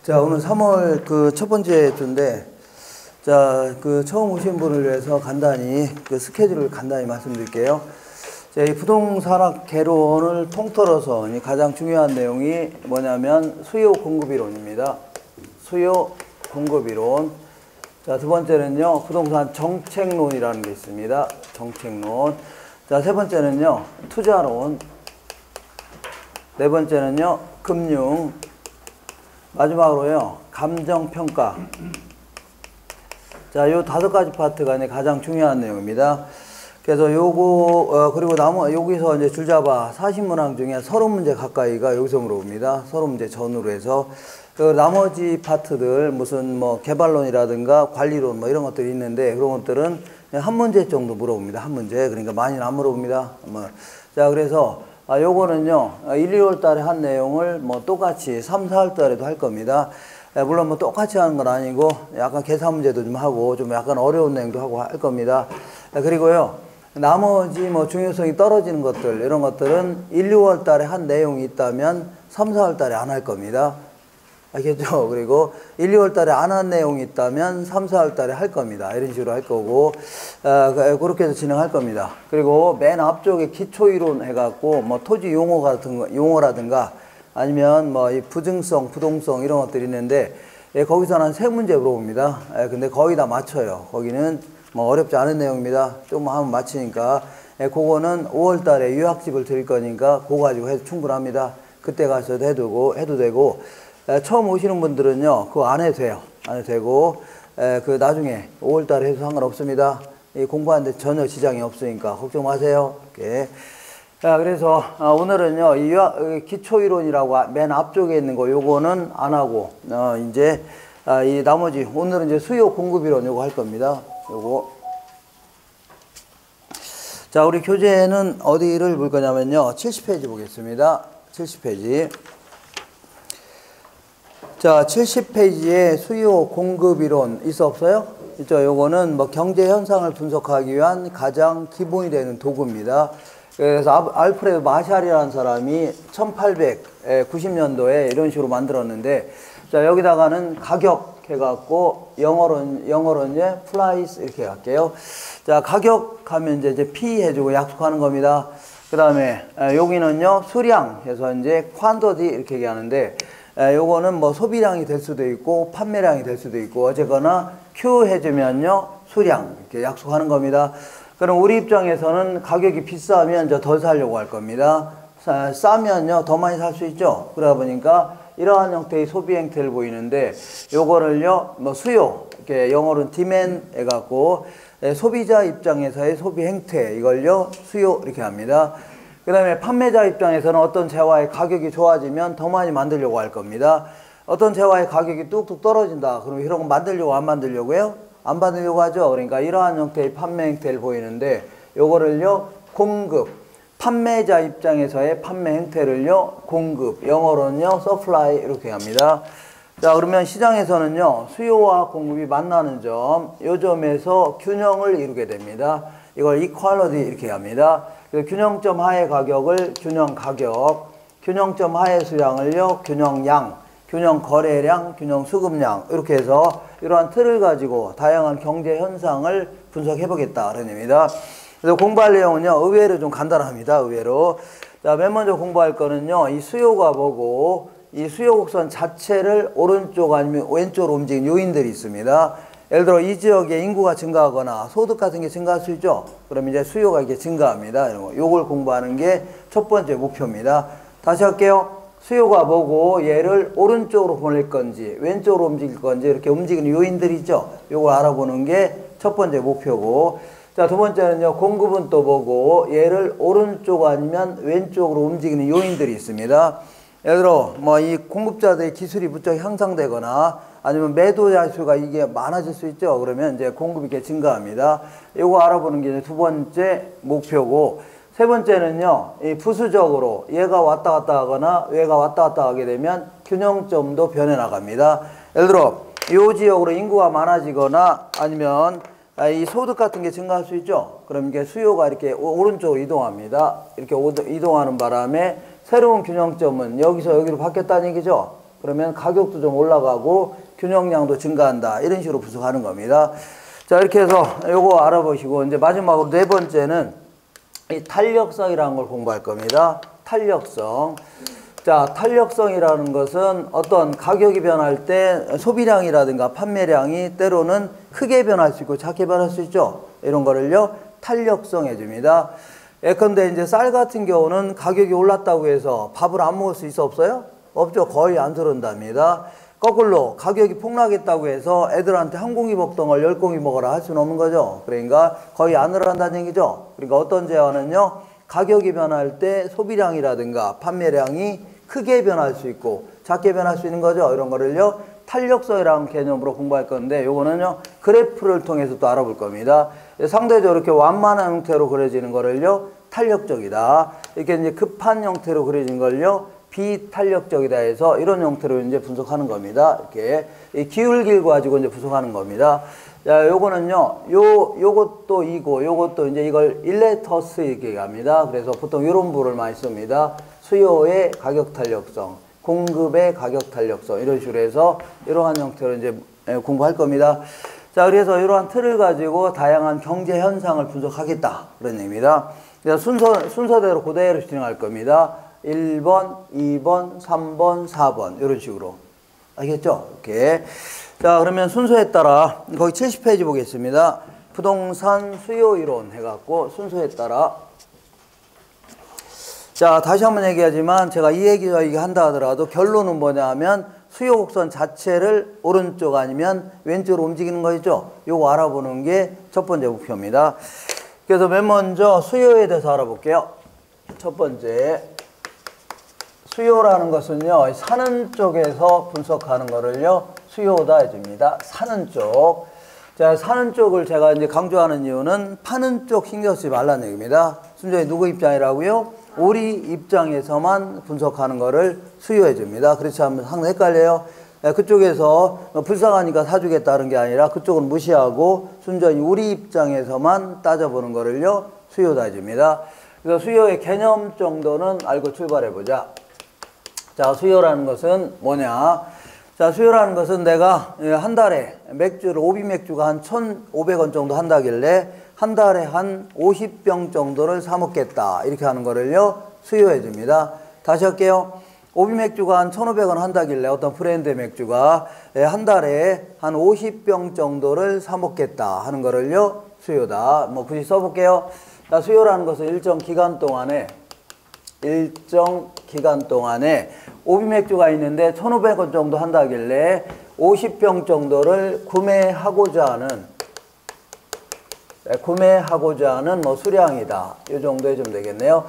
자, 오늘 3월 그 첫 번째 주인데, 자, 그 처음 오신 분을 위해서 간단히 그 스케줄을 간단히 말씀드릴게요. 자, 이 부동산학 개론을 통틀어서 가장 중요한 내용이 뭐냐면 수요 공급 이론입니다. 수요 공급 이론. 자, 두 번째는요, 부동산 정책론이라는 게 있습니다. 정책론. 자, 세 번째는요, 투자론. 네 번째는요, 금융. 마지막으로요, 감정평가. 자, 요 5가지 파트가 가장 중요한 내용입니다. 그래서 요거, 그리고 여기서 이제 줄잡아 40문항 중에 30문제 가까이가 여기서 물어봅니다. 30문제 전후로 해서. 그 나머지 파트들, 무슨 뭐 개발론이라든가 관리론 뭐 이런 것들이 있는데, 그런 것들은 그냥 한 문제 정도 물어봅니다. 한 문제. 그러니까 많이는 안 물어봅니다. 자, 그래서 요거는요, 1, 2월 달에 한 내용을 뭐 똑같이 3, 4월 달에도 할 겁니다. 물론 뭐 똑같이 하는 건 아니고, 약간 계산 문제도 좀 하고, 좀 약간 어려운 내용도 하고 할 겁니다. 그리고요, 나머지 뭐 중요성이 떨어지는 것들, 이런 것들은 1, 2월 달에 한 내용이 있다면 3, 4월 달에 안 할 겁니다. 알겠죠? 그리고 1, 2월 달에 안 한 내용이 있다면 3, 4월 달에 할 겁니다. 이런 식으로 할 거고, 그렇게 해서 진행할 겁니다. 그리고 맨 앞쪽에 기초이론 해갖고, 뭐 토지 용어라든가, 아니면 뭐 이 부증성, 부동성 이런 것들이 있는데, 거기서는 한 3문제 물어봅니다. 근데 거의 다 맞춰요. 거기는 뭐 어렵지 않은 내용입니다. 좀 하면 맞히니까. 그거는 5월 달에 유학집을 드릴 거니까, 그거 가지고 해도 충분합니다. 그때 가서 해도 되고, 처음 오시는 분들은요, 그거 안 해도 돼요. 안 해도 되고, 그 나중에 5월 달에 해도 상관없습니다. 공부하는데 전혀 지장이 없으니까 걱정 마세요. 이렇게. 자, 그래서 오늘은요, 이 기초이론이라고 맨 앞쪽에 있는 거, 요거는 안 하고, 이제, 이 나머지, 오늘은 이제 수요 공급이론 요거 할 겁니다. 요거. 자, 우리 교재는 어디를 볼 거냐면요, 70페이지 보겠습니다. 70페이지. 자, 70페이지에 수요 공급 이론 있어 없어요? 있죠. 요거는 뭐 경제 현상을 분석하기 위한 가장 기본이 되는 도구입니다. 그래서 알프레드 마샬이라는 사람이 1890년도에 이런 식으로 만들었는데, 자, 여기다가는 가격 해갖고 영어로는 이제 플라이스 이렇게 할게요. 자, 가격 하면 이제 P 해주고 약속하는 겁니다. 그 다음에 여기는요, 수량 해서 이제 퀀터티 이렇게 얘기하는데, 요거는 뭐 소비량이 될 수도 있고 판매량이 될 수도 있고, 어쨌거나 Q 해주면요, 수량 이렇게 약속하는 겁니다. 그럼 우리 입장에서는 가격이 비싸면 이제 더 사려고 할 겁니다. 싸면요, 더 많이 살 수 있죠. 그러다 보니까 이러한 형태의 소비 행태를 보이는데, 요거를요, 뭐 수요, 이렇게 영어로는 demand 해갖고, 소비자 입장에서의 소비 행태, 이걸요, 수요 이렇게 합니다. 그 다음에 판매자 입장에서는 어떤 재화의 가격이 좋아지면 더 많이 만들려고 할 겁니다. 어떤 재화의 가격이 뚝뚝 떨어진다. 그럼 이런 거 만들려고 안 만들려고요? 안 만들려고 하죠. 그러니까 이러한 형태의 판매 행태를 보이는데, 요거를요, 공급, 판매자 입장에서의 판매 행태를요, 공급, 영어로는요, supply 이렇게 합니다. 자, 그러면 시장에서는요, 수요와 공급이 만나는 점, 요 점에서 균형을 이루게 됩니다. 이걸 equality 이렇게 합니다. 균형점 하의 가격을 균형 가격, 균형점 하의 수량을요, 균형 양, 균형 거래량, 균형 수급량, 이렇게 해서 이러한 틀을 가지고 다양한 경제 현상을 분석해 보겠다 그런 의미입니다. 그래서 공부할 내용은요, 의외로 좀 간단합니다. 의외로. 자, 맨 먼저 공부할 거는요, 이 수요가 뭐고, 이 수요 곡선 자체를 오른쪽 아니면 왼쪽으로 움직이는 요인들이 있습니다. 예를 들어 이 지역에 인구가 증가하거나 소득 같은 게 증가할 수 있죠. 그럼 이제 수요가 이렇게 증가합니다. 이런 거. 요걸 공부하는 게 첫 번째 목표입니다. 다시 할게요. 수요가 뭐고, 얘를 오른쪽으로 보낼 건지 왼쪽으로 움직일 건지 이렇게 움직이는 요인들이 있죠. 요걸 알아보는 게 첫 번째 목표고, 자, 두 번째는요, 공급은 또 뭐고, 얘를 오른쪽 아니면 왼쪽으로 움직이는 요인들이 있습니다. 예를 들어 뭐 이 공급자들의 기술이 무척 향상되거나 아니면 매도자 수가 이게 많아질 수 있죠. 그러면 이제 공급이 이렇게 증가합니다. 이거 알아보는 게 두 번째 목표고, 세 번째는요, 이 부수적으로 얘가 왔다 갔다 하거나 얘가 왔다 갔다 하게 되면 균형점도 변해 나갑니다. 예를 들어 이 지역으로 인구가 많아지거나 아니면 이 소득 같은 게 증가할 수 있죠. 그럼 이게 수요가 이렇게 오른쪽으로 이동합니다. 이렇게 이동하는 바람에 새로운 균형점은 여기서 여기로 바뀌었다는 얘기죠. 그러면 가격도 좀 올라가고 균형량도 증가한다. 이런 식으로 분석하는 겁니다. 자, 이렇게 해서 요거 알아보시고 이제 마지막으로 네 번째는 이 탄력성이라는 걸 공부할 겁니다. 탄력성. 자, 탄력성이라는 것은 어떤 가격이 변할 때 소비량이라든가 판매량이 때로는 크게 변할 수 있고 작게 변할 수 있죠. 이런 거를요, 탄력성 해줍니다. 예컨대 이제 쌀 같은 경우는 가격이 올랐다고 해서 밥을 안 먹을 수 있어 없어요? 없죠. 거의 안 들어온답니다. 거꾸로 가격이 폭락했다고 해서 애들한테 한 공기 먹던 걸 10공기 먹어라 할 수는 없는 거죠. 그러니까 거의 안 늘어난다는 얘기죠. 그러니까 어떤 제어는요, 가격이 변할 때 소비량이라든가 판매량이 크게 변할 수 있고 작게 변할 수 있는 거죠. 이런 거를요, 탄력성이라는 개념으로 공부할 건데, 요거는요 그래프를 통해서 또 알아볼 겁니다. 상대적으로 이렇게 완만한 형태로 그려지는 거를요 탄력적이다. 이렇게 이제 급한 형태로 그려진 걸요 비탄력적이다 해서 이런 형태로 이제 분석하는 겁니다. 이렇게 이 기울기를 가지고 이제 분석하는 겁니다. 자, 요거는요, 요것도 이고, 요것도 이제 이걸 일레터스 이렇게 합니다. 그래서 보통 이런 부를 많이 씁니다. 수요의 가격 탄력성, 공급의 가격 탄력성, 이런 식으로 해서 이러한 형태로 이제 공부할 겁니다. 자, 그래서 이러한 틀을 가지고 다양한 경제 현상을 분석하겠다. 그런 얘기입니다. 그래서 순서대로 그대로 진행할 겁니다. 1번, 2번, 3번, 4번, 이런 식으로. 알겠죠? 이렇게. 자, 그러면 순서에 따라, 거기 70페이지 보겠습니다. 부동산 수요 이론 해갖고, 순서에 따라. 자, 다시 한번 얘기하지만, 제가 이 얘기 한다 하더라도 결론은 뭐냐 하면, 수요 곡선 자체를 오른쪽 아니면 왼쪽으로 움직이는 거죠. 요거 알아보는 게 첫 번째 목표입니다. 그래서 맨 먼저 수요에 대해서 알아볼게요. 첫 번째. 수요라는 것은요, 사는 쪽에서 분석하는 거를요, 수요다 해줍니다. 사는 쪽. 자, 사는 쪽을 제가 이제 강조하는 이유는 파는 쪽 신경 쓰지 말라는 얘기입니다. 순전히 누구 입장이라고요? 우리 입장에서만 분석하는 거를 수요해 줍니다. 그렇지 않으면 상당히 헷갈려요. 그쪽에서 불쌍하니까 사주겠다는 게 아니라 그쪽은 무시하고 순전히 우리 입장에서만 따져보는 거를요, 수요다 해줍니다. 그래서 수요의 개념 정도는 알고 출발해 보자. 자, 수요라는 것은 뭐냐? 자, 수요라는 것은 내가 한 달에 맥주를, 오비 맥주가 한 1,500원 정도 한다길래 한 달에 한 50병 정도를 사 먹겠다. 이렇게 하는 거를요, 수요해 줍니다. 다시 할게요. 오비 맥주가 한 1,500원 한다길래 어떤 브랜드 맥주가 한 달에 한 50병 정도를 사 먹겠다 하는 거를요, 수요다. 뭐 굳이 써볼게요. 자, 수요라는 것은 일정 기간 동안에 오비 맥주가 있는데 1,500원 정도 한다길래 50병 정도를 구매하고자 하는 뭐 수량이다. 이 정도 해주면 되겠네요.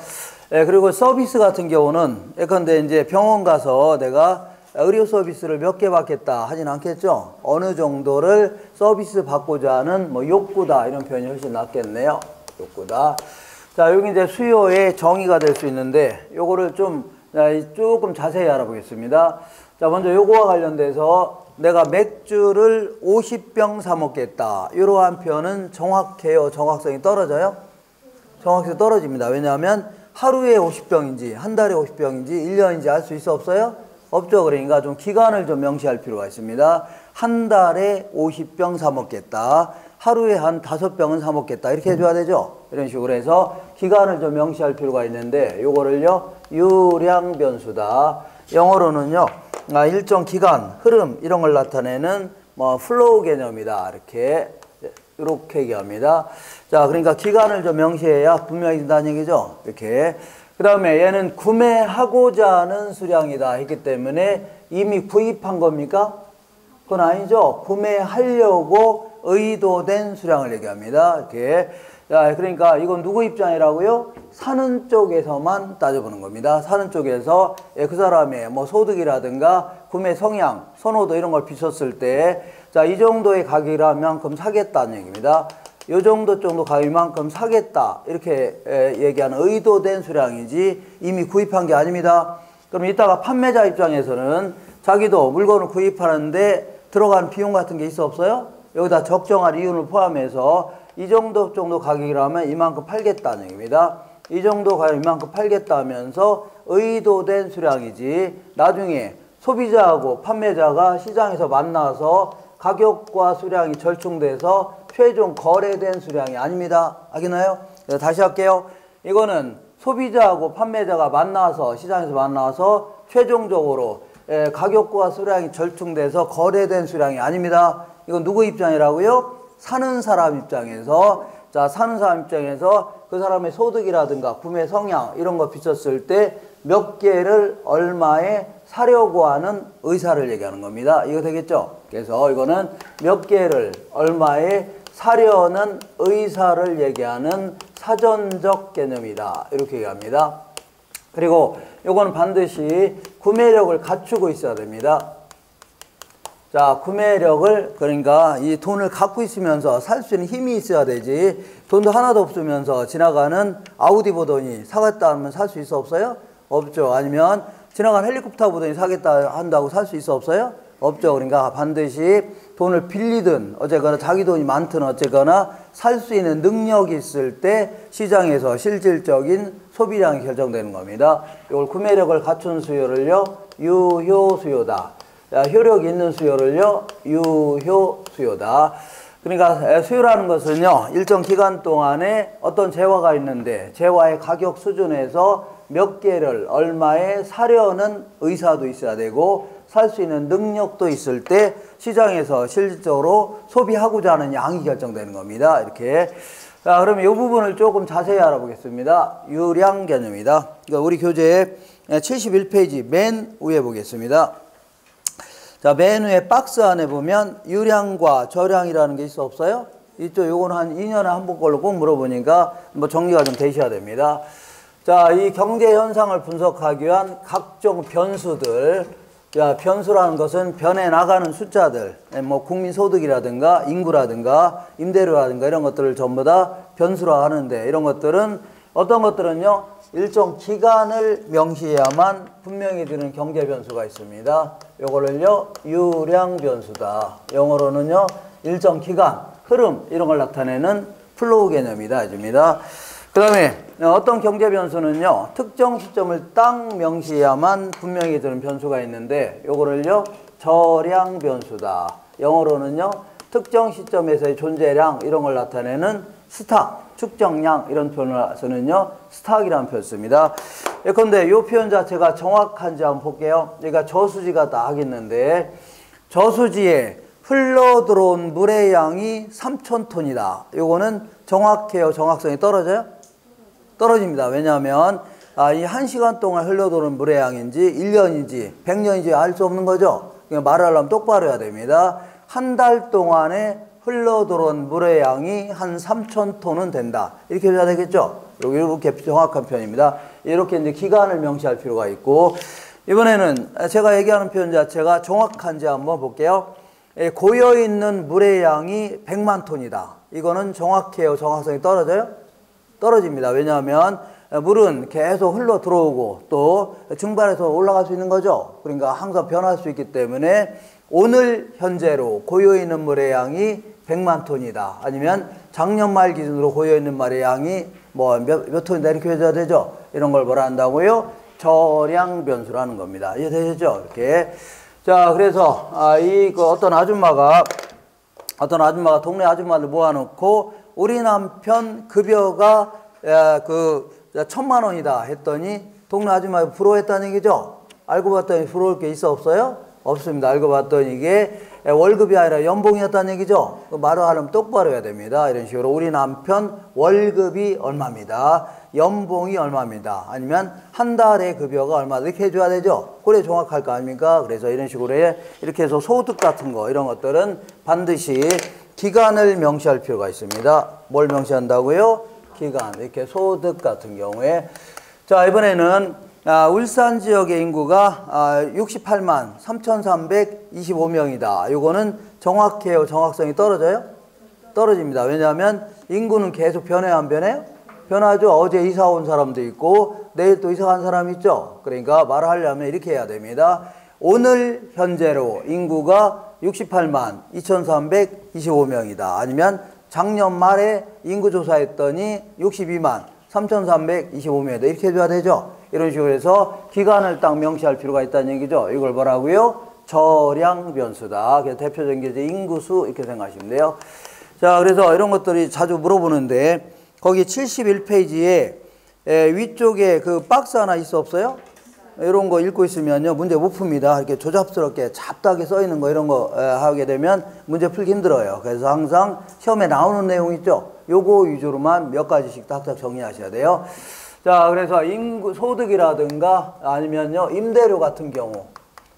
그리고 서비스 같은 경우는 예컨대 이제 병원 가서 내가 의료 서비스를 몇 개 받겠다 하진 않겠죠. 어느 정도를 서비스 받고자 하는 뭐 욕구다. 이런 표현이 훨씬 낫겠네요. 욕구다. 자, 여기 이제 수요의 정의가 될 수 있는데, 요거를 조금 자세히 알아보겠습니다. 자, 먼저 요거와 관련돼서 내가 맥주를 50병 사 먹겠다. 이러한 표현은 정확해요? 정확성이 떨어져요? 정확성이 떨어집니다. 왜냐하면 하루에 50병인지, 한 달에 50병인지, 1년인지 알 수 있어 없어요? 없죠. 그러니까 좀 기간을 좀 명시할 필요가 있습니다. 한 달에 50병 사 먹겠다. 하루에 한 5병은 사 먹겠다. 이렇게 해줘야 되죠. 이런 식으로 해서 기간을 좀 명시할 필요가 있는데, 요거를요, 유량 변수다. 영어로는요, 일정 기간, 흐름, 이런 걸 나타내는 뭐 플로우 개념이다. 이렇게 얘기합니다. 자, 그러니까 기간을 좀 명시해야 분명히 된다는 얘기죠. 이렇게. 그 다음에 얘는 구매하고자 하는 수량이다 했기 때문에 이미 구입한 겁니까? 그건 아니죠. 구매하려고 의도된 수량을 얘기합니다. 이렇게. 자, 그러니까 이건 누구 입장이라고요? 사는 쪽에서만 따져보는 겁니다. 사는 쪽에서 그 사람의 뭐 소득이라든가 구매 성향, 선호도 이런 걸 비췄을 때, 자, 이 정도의 가격이라면 사겠다는 얘기입니다. 이 정도 가격만큼 사겠다. 이렇게 얘기하는 의도된 수량이지 이미 구입한 게 아닙니다. 그럼 이따가 판매자 입장에서는 자기도 물건을 구입하는데 들어간 비용 같은 게 있어 없어요? 여기다 적정한 이윤을 포함해서 이 정도 가격이라면 이만큼 팔겠다는 얘기입니다. 이 정도 가격 이만큼 팔겠다 하면서 의도된 수량이지 나중에 소비자하고 판매자가 시장에서 만나서 가격과 수량이 절충돼서 최종 거래된 수량이 아닙니다. 알겠나요? 다시 할게요. 이거는 소비자하고 판매자가 만나서 시장에서 만나서 최종적으로 가격과 수량이 절충돼서 거래된 수량이 아닙니다. 이건 누구 입장이라고요? 사는 사람 입장에서. 자, 사는 사람 입장에서 그 사람의 소득이라든가 구매 성향 이런 거 비쳤을 때 몇 개를 얼마에 사려고 하는 의사를 얘기하는 겁니다. 이거 되겠죠? 그래서 이거는 몇 개를 얼마에 사려는 의사를 얘기하는 사전적 개념이다. 이렇게 얘기합니다. 그리고 이거는 반드시 구매력을 갖추고 있어야 됩니다. 자, 구매력을, 그러니까 이 돈을 갖고 있으면서 살 수 있는 힘이 있어야 되지. 돈도 하나도 없으면서 지나가는 아우디 보더니 사겠다 하면 살 수 있어 없어요? 없죠. 아니면 지나가는 헬리콥터 보더니 사겠다 한다고 살 수 있어 없어요? 없죠. 그러니까 반드시 돈을 빌리든 어쨌거나 자기 돈이 많든 어쨌거나 살 수 있는 능력이 있을 때 시장에서 실질적인 소비량이 결정되는 겁니다. 이걸 구매력을 갖춘 수요를요, 유효 수요다. 효력 있는 수요를요, 유효 수요다. 그러니까 수요라는 것은요, 일정 기간 동안에 어떤 재화가 있는데 재화의 가격 수준에서 몇 개를 얼마에 사려는 의사도 있어야 되고 살 수 있는 능력도 있을 때 시장에서 실질적으로 소비하고자 하는 양이 결정되는 겁니다. 이렇게. 자, 그러면 이 부분을 조금 자세히 알아보겠습니다. 유량 개념이다. 그러니까 우리 교재 71페이지 맨 위에 보겠습니다. 자, 맨 위에 박스 안에 보면 유량과 저량이라는 게 있어 없어요? 있죠. 요거는 한 2년에 한 번 걸로 꼭 물어보니까 뭐 정리가 좀 되셔야 됩니다. 자, 이 경제 현상을 분석하기 위한 각종 변수들. 자, 변수라는 것은 변해 나가는 숫자들. 뭐 국민 소득이라든가 인구라든가 임대료라든가 이런 것들을 전부 다 변수라 하는데, 이런 것들은 어떤 것들은요, 일정 기간을 명시해야만 분명히 드는 경제 변수가 있습니다. 요거를요, 유량 변수다. 영어로는요, 일정 기간, 흐름 이런 걸 나타내는 플로우 개념이다. 입니다. 그 다음에 어떤 경제 변수는요, 특정 시점을 딱 명시해야만 분명히 드는 변수가 있는데, 요거를요, 저량 변수다. 영어로는요, 특정 시점에서의 존재량 이런 걸 나타내는 스탁, 축정량 이런 표현을 쓰는요, 스탁이라는 표현을 씁니다. 예컨대 이 표현 자체가 정확한지 한번 볼게요. 그러니까 저수지가 딱 있는데 저수지에 흘러들어온 물의 양이 3,000톤이다. 요거는 정확해요? 정확성이 떨어져요? 떨어집니다. 왜냐하면 이 1시간 동안 흘러들어온 물의 양인지 1년인지 100년인지 알 수 없는 거죠. 그러니까 말을 하려면 똑바로 해야 됩니다. 한 달 동안에 흘러들어온 물의 양이 한 3,000톤은 된다. 이렇게 해야 되겠죠? 이렇게 정확한 표현입니다. 이렇게 이제 기간을 명시할 필요가 있고, 이번에는 제가 얘기하는 표현 자체가 정확한지 한번 볼게요. 고여있는 물의 양이 100만 톤이다. 이거는 정확해요? 정확성이 떨어져요? 떨어집니다. 왜냐하면 물은 계속 흘러 들어오고 또 증발해서 올라갈 수 있는 거죠. 그러니까 항상 변할 수 있기 때문에 오늘 현재로 고여있는 물의 양이 100만 톤이다. 아니면 작년 말 기준으로 고여있는 물의 양이 뭐 몇 톤이다 이렇게 해줘야 되죠. 이런 걸 뭐라 한다고요? 저량 변수라는 겁니다. 이해되셨죠? 이렇게. 자, 그래서 어떤 아줌마가 동네 아줌마를 모아놓고 우리 남편 급여가 1,000만 원이다 했더니 동네 아줌마가 부러워했다는 얘기죠. 알고 봤더니 부러울 게 있어 없어요? 없습니다. 알고 봤더니 이게 월급이 아니라 연봉이었다는 얘기죠. 말을 하려면 똑바로 해야 됩니다. 이런 식으로 우리 남편 월급이 얼마입니다. 연봉이 얼마입니다. 아니면 한 달의 급여가 얼마 이렇게 해줘야 되죠. 그래 정확할 거 아닙니까? 그래서 이런 식으로 이렇게 해서 소득 같은 거 이런 것들은 반드시 기간을 명시할 필요가 있습니다. 뭘 명시한다고요? 기간. 이렇게 소득 같은 경우에. 자, 이번에는 울산 지역의 인구가 68만 3,325명이다. 이거는 정확해요? 정확성이 떨어져요? 떨어집니다. 왜냐하면 인구는 계속 변해요? 안 변해요? 변하죠. 어제 이사 온 사람도 있고 내일 또 이사 간 사람이 있죠. 그러니까 말을 하려면 이렇게 해야 됩니다. 오늘 현재로 인구가 68만 2,325명이다. 아니면 작년 말에 인구조사했더니 62만 3,325명이다. 이렇게 해줘야 되죠. 이런 식으로 해서 기간을 딱 명시할 필요가 있다는 얘기죠. 이걸 뭐라고요? 저량 변수다. 그래서 대표적인 게 이제 인구수 이렇게 생각하시면 돼요. 자, 그래서 이런 것들이 자주 물어보는데 거기 71페이지에 위쪽에 그 박스 하나 있어 없어요? 이런 거 읽고 있으면요 문제 못 풉니다. 이렇게 조잡스럽게 잡다하게 써 있는 거 이런 거 하게 되면 문제 풀기 힘들어요. 그래서 항상 시험에 나오는 내용 있죠. 요거 위주로만 몇 가지씩 딱딱 정리하셔야 돼요. 자, 그래서 인구 소득이라든가 아니면요 임대료 같은 경우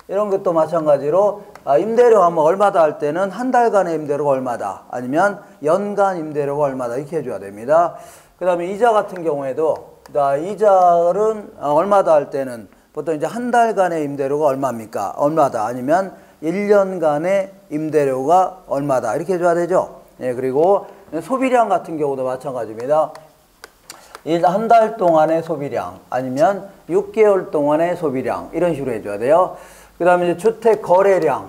이런 것도 마찬가지로 임대료 하면 얼마다 할 때는 한 달간의 임대료가 얼마다 아니면 연간 임대료가 얼마다 이렇게 해줘야 됩니다. 그 다음에 이자 같은 경우에도 이자는 얼마다 할 때는 보통 이제 한 달간의 임대료가 얼마입니까? 얼마다 아니면 1년간의 임대료가 얼마다 이렇게 해줘야 되죠. 예, 그리고 소비량 같은 경우도 마찬가지입니다. 한 달 동안의 소비량 아니면 6개월 동안의 소비량 이런 식으로 해줘야 돼요. 그 다음에 이제 주택 거래량.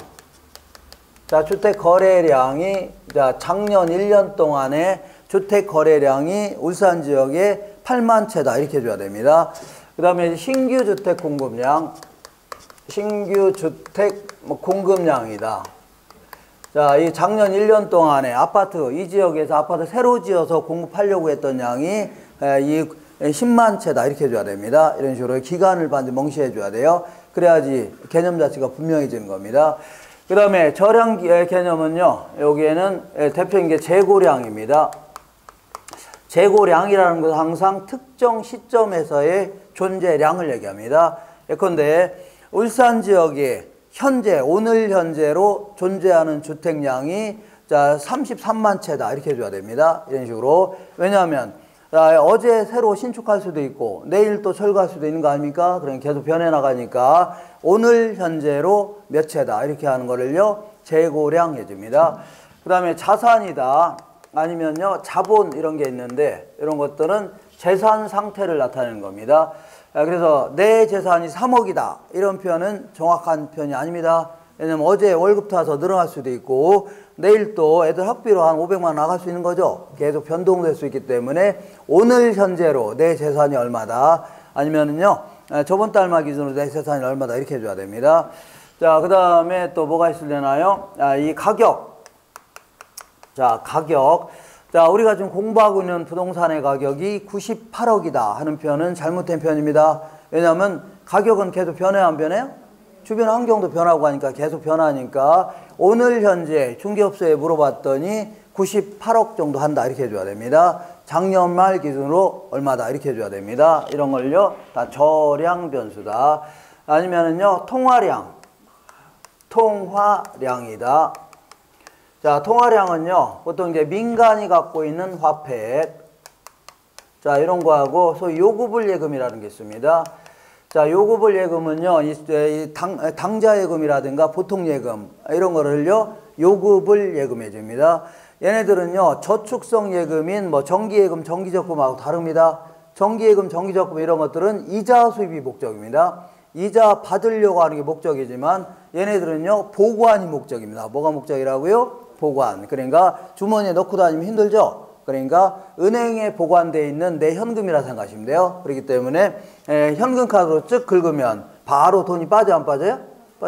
자, 주택 거래량이 자, 작년 1년 동안의 주택 거래량이 울산 지역에 8만 채다 이렇게 해줘야 됩니다. 그 다음에 신규 주택 공급량, 신규 주택 공급량이다. 자, 이 작년 1년 동안에 아파트, 이 지역에서 아파트 새로 지어서 공급하려고 했던 양이 이 10만 채다 이렇게 해줘야 됩니다. 이런 식으로 기간을 반드시 명시해 줘야 돼요. 그래야지 개념 자체가 분명해지는 겁니다. 그 다음에 저량 개념은요, 여기에는 대표적인 게 재고량입니다. 재고량이라는 것은 항상 특정 시점에서의 존재량을 얘기합니다. 예컨대 울산 지역에 현재 오늘 현재로 존재하는 주택량이 자 33만 채다 이렇게 해줘야 됩니다. 이런 식으로. 왜냐하면 어제 새로 신축할 수도 있고 내일 또 철거할 수도 있는 거 아닙니까? 그러니까 계속 변해나가니까 오늘 현재로 몇 채다 이렇게 하는 거를요 재고량 해줍니다. 그 다음에 자산이다 아니면요 자본 이런 게 있는데 이런 것들은 재산 상태를 나타내는 겁니다. 그래서 내 재산이 3억이다 이런 표현은 정확한 표현이 아닙니다. 왜냐면 어제 월급 타서 늘어날 수도 있고 내일 또 애들 학비로 한 500만 원 나갈 수 있는 거죠. 계속 변동될 수 있기 때문에 오늘 현재로 내 재산이 얼마다 아니면은요 저번 달말 기준으로 내 재산이 얼마다 이렇게 해줘야 됩니다. 자, 그 다음에 또 뭐가 있으려나요? 이 가격. 자, 가격. 자, 우리가 지금 공부하고 있는 부동산의 가격이 98억이다 하는 표현은 잘못된 표현입니다. 왜냐하면 가격은 계속 변해요, 안 변해요? 주변 환경도 변하고 하니까 계속 변하니까 오늘 현재 중개업소에 물어봤더니 98억 정도 한다 이렇게 해줘야 됩니다. 작년 말 기준으로 얼마다 이렇게 해줘야 됩니다. 이런 걸요 다 저량 변수다. 아니면은요 통화량. 통화량이다. 자, 통화량은요 보통 이제 민간이 갖고 있는 화폐 자 이런 거하고 소위 요구불 예금이라는 게 있습니다. 자, 요구불 예금은요 이 당좌 예금이라든가 보통 예금 이런 거를요 요구불 예금해 줍니다. 얘네들은요 저축성 예금인 뭐 정기예금 정기적금하고 다릅니다. 정기예금 정기적금 이런 것들은 이자 수입이 목적입니다. 이자 받으려고 하는 게 목적이지만 얘네들은요 보관이 목적입니다. 뭐가 목적이라고요? 보관. 그러니까 주머니에 넣고 다니면 힘들죠. 그러니까 은행에 보관되어 있는 내 현금이라 생각하시면 돼요. 그렇기 때문에 현금카드로 쭉 긁으면 바로 돈이 빠져 안 빠져요?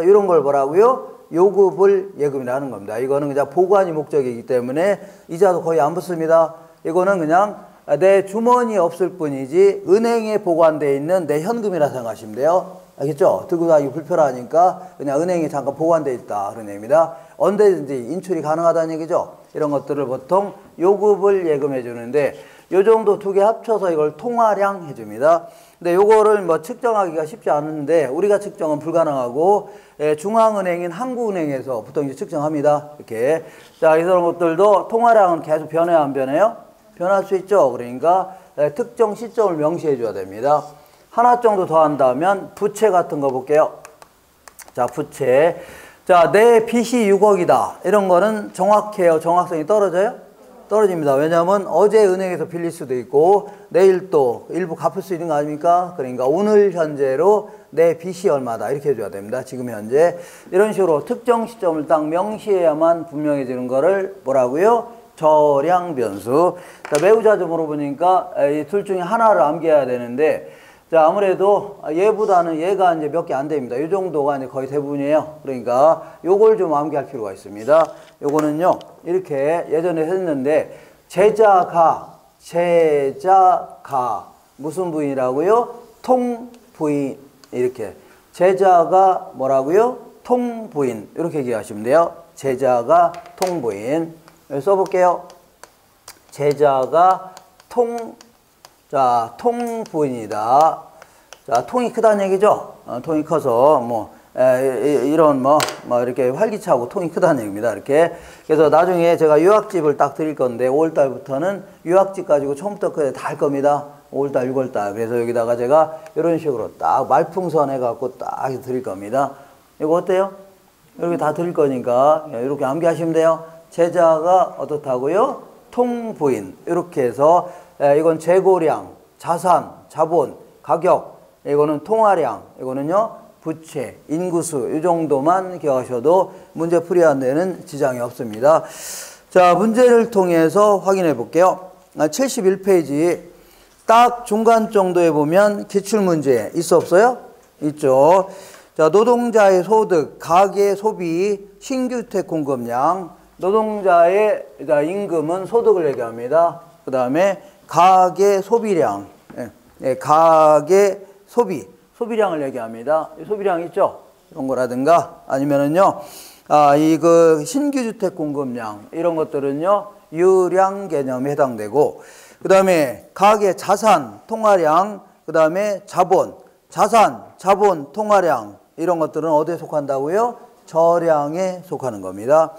이런 걸 뭐라고요? 요구불 예금이라는 겁니다. 이거는 그냥 보관이 목적이기 때문에 이자도 거의 안 붙습니다. 이거는 그냥 내 주머니에 없을 뿐이지 은행에 보관되어 있는 내 현금이라 생각하시면 돼요. 알겠죠? 들고 다니기 불편하니까 그냥 은행에 잠깐 보관되어 있다 그런 얘기입니다. 언제든지 인출이 가능하다는 얘기죠. 이런 것들을 보통 요구불 예금해 주는데 요 정도 두 개 합쳐서 이걸 통화량 해줍니다. 근데 요거를 뭐 측정하기가 쉽지 않은데 우리가 측정은 불가능하고 중앙은행인 한국은행에서 보통 이제 측정합니다. 이렇게. 자, 이런 것들도 통화량은 계속 변해야 안 변해요? 변할 수 있죠. 그러니까 특정 시점을 명시해 줘야 됩니다. 하나 정도 더 한다면 부채 같은 거 볼게요. 자, 부채. 자, 내 빚이 6억이다. 이런 거는 정확해요? 정확성이 떨어져요? 떨어집니다. 왜냐하면 어제 은행에서 빌릴 수도 있고 내일 또 일부 갚을 수 있는 거 아닙니까? 그러니까 오늘 현재로 내 빚이 얼마다 이렇게 해줘야 됩니다. 지금 현재. 이런 식으로 특정 시점을 딱 명시해야만 분명해지는 거를 뭐라고요? 저량 변수. 자, 매우 자주 물어보니까 이 둘 중에 하나를 암기해야 되는데 자, 아무래도 얘보다는 얘가 이제 몇 개 안 됩니다. 이 정도가 이제 거의 대부분이에요. 그러니까 요걸 좀 암기할 필요가 있습니다. 요거는요, 이렇게 예전에 했는데, 제자가 무슨 부인이라고요? 통부인. 이렇게. 제자가 뭐라고요? 통부인. 이렇게 얘기하시면 돼요. 제자가 통부인. 여기 써볼게요. 제자가 통부인이다. 자, 통이 크다는 얘기죠. 통이 커서 이런 이렇게 활기차고 통이 크다는 얘기입니다. 이렇게. 그래서 나중에 제가 유학집을 딱 드릴 건데 5월달부터는 유학집 가지고 처음부터 끝에 다 할 겁니다. 5월달, 6월달. 그래서 여기다가 제가 이런 식으로 딱 말풍선 해갖고 딱 드릴 겁니다. 이거 어때요? 이렇게 다 드릴 거니까 이렇게 암기하시면 돼요. 제자가 어떻다고요? 통부인. 이렇게 해서 이건 재고량, 자산, 자본, 가격, 이거는 통화량, 이거는요 부채, 인구수 이 정도만 기억하셔도 문제 풀이하는 데는 지장이 없습니다. 자, 문제를 통해서 확인해 볼게요. 71페이지 딱 중간 정도에 보면 기출문제 있어 없어요? 있죠. 자, 노동자의 소득, 가계 소비, 신규주택 공급량, 노동자의 임금은 소득을 얘기합니다. 그 다음에 가계 소비량, 가계 소비량을 얘기합니다. 소비량 있죠? 이런 거라든가 아니면은요, 신규주택 공급량 이런 것들은요 유량 개념에 해당되고, 그 다음에 가계 자산 통화량, 그 다음에 자본, 자산, 자본, 통화량 이런 것들은 어디에 속한다고요? 저량에 속하는 겁니다.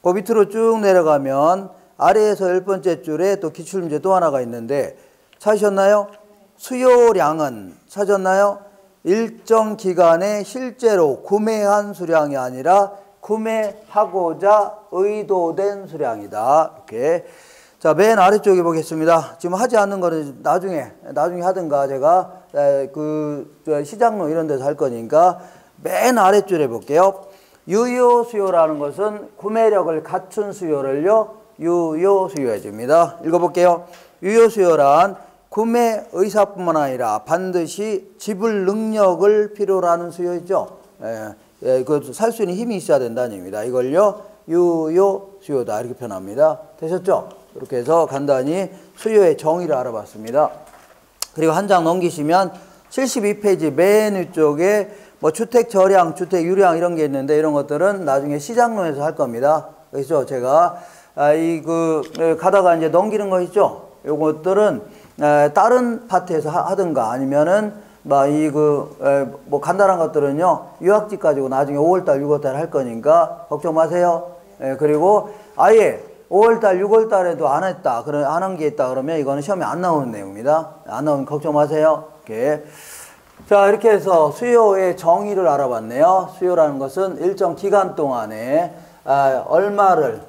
그 밑으로 쭉 내려가면 아래에서 10번째 줄에 또 기출문제 또 하나가 있는데 찾으셨나요? 수요량은 찾았나요? 일정 기간에 실제로 구매한 수량이 아니라 구매하고자 의도된 수량이다. 이렇게. 자, 맨 아래쪽에 보겠습니다. 지금 하지 않는 거는 나중에 하든가 제가 시장로 이런 데서 할 거니까 맨 아래줄에 볼게요. 유효 수요라는 것은 구매력을 갖춘 수요를요 유효 수요해 줍니다. 읽어볼게요. 유효 수요란 구매 의사뿐만 아니라 반드시 지불 능력을 필요로 하는 수요이죠. 살 수 있는 힘이 있어야 된다는 얘기입니다. 이걸요 유효 수요다 이렇게 표현합니다. 되셨죠? 이렇게 해서 간단히 수요의 정의를 알아봤습니다. 그리고 한 장 넘기시면 72페이지 맨 위쪽에 주택 저량, 주택 유량 이런 게 있는데 이런 것들은 나중에 시장론에서 할 겁니다. 그래서 제가 가다가 이제 넘기는 거 있죠? 요것들은 다른 파트에서 하든가 아니면은 간단한 것들은요 유학집 가지고 나중에 5월달, 6월달 할 거니까 걱정 마세요. 그리고 아예 5월달, 6월달에도 안 한 게 있다 그러면 이거는 시험에 안 나오는 내용입니다. 안 나오면 걱정 마세요. 이렇게. 자, 이렇게 해서 수요의 정의를 알아봤네요. 수요라는 것은 일정 기간 동안에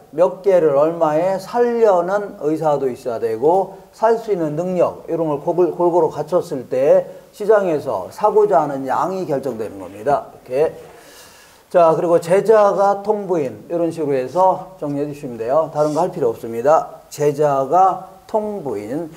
몇 개를 얼마에 살려는 의사도 있어야 되고 살 수 있는 능력 이런 걸 골고루 갖췄을 때 시장에서 사고자 하는 양이 결정되는 겁니다. 이렇게. 자, 그리고 제자가 통부인 이런 식으로 해서 정리해 주시면 돼요. 다른 거 할 필요 없습니다. 제자가 통부인.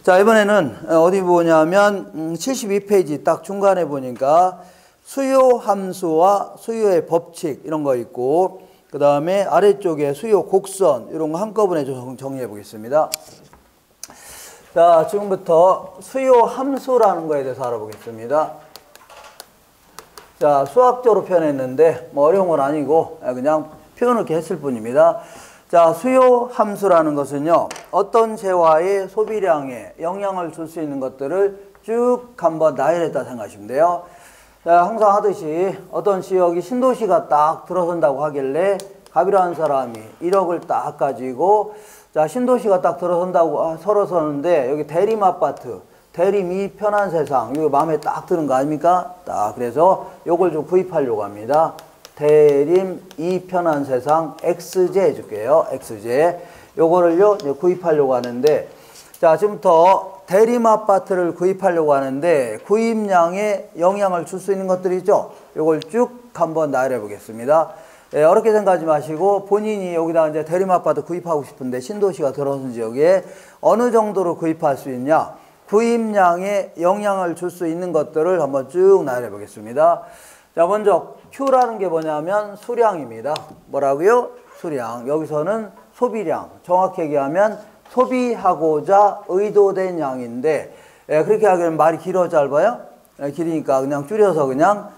자, 이번에는 어디 보냐면 72페이지 딱 중간에 보니까 수요 함수와 수요의 법칙 이런 거 있고, 그 다음에 아래쪽에 수요 곡선 이런 거 한꺼번에 좀 정리해 보겠습니다. 자, 지금부터 수요 함수라는 거에 대해서 알아보겠습니다. 자, 수학적으로 표현했는데 어려운 건 아니고 그냥 표현을 이렇게 했을 뿐입니다. 자, 수요 함수라는 것은요 어떤 재화의 소비량에 영향을 줄 수 있는 것들을 쭉 한번 나열했다 생각하시면 돼요. 자, 항상 하듯이 어떤 지역이 신도시가 딱 들어선다고 하길래 갑이라는 사람이 1억을 딱 가지고, 자, 신도시가 딱 들어서는데 여기 대림 아파트, 대림 이 편한 세상 이거 마음에 딱 드는 거 아닙니까? 딱 그래서 요걸 좀 구입하려고 합니다. 대림 이 편한 세상 XJ 해줄게요. XJ 요거를요 구입하려고 하는데, 자, 지금부터 대림 아파트를 구입하려고 하는데 구입량에 영향을 줄 수 있는 것들이 있죠. 요걸 쭉 한번 나열해 보겠습니다. 어렵게 생각하지 마시고 본인이 여기다 이제 대림 아파트 구입하고 싶은데 신도시가 들어선 지역에 어느 정도로 구입할 수 있냐, 구입량에 영향을 줄 수 있는 것들을 한번 쭉 나열해 보겠습니다. 자, 먼저 Q라는 게 뭐냐면 수량입니다. 뭐라고요? 수량. 여기서는 소비량. 정확히 얘기하면 소비하고자 의도된 양인데, 그렇게 하기에는 말이 길어 짧아요? 길으니까 그냥 줄여서 그냥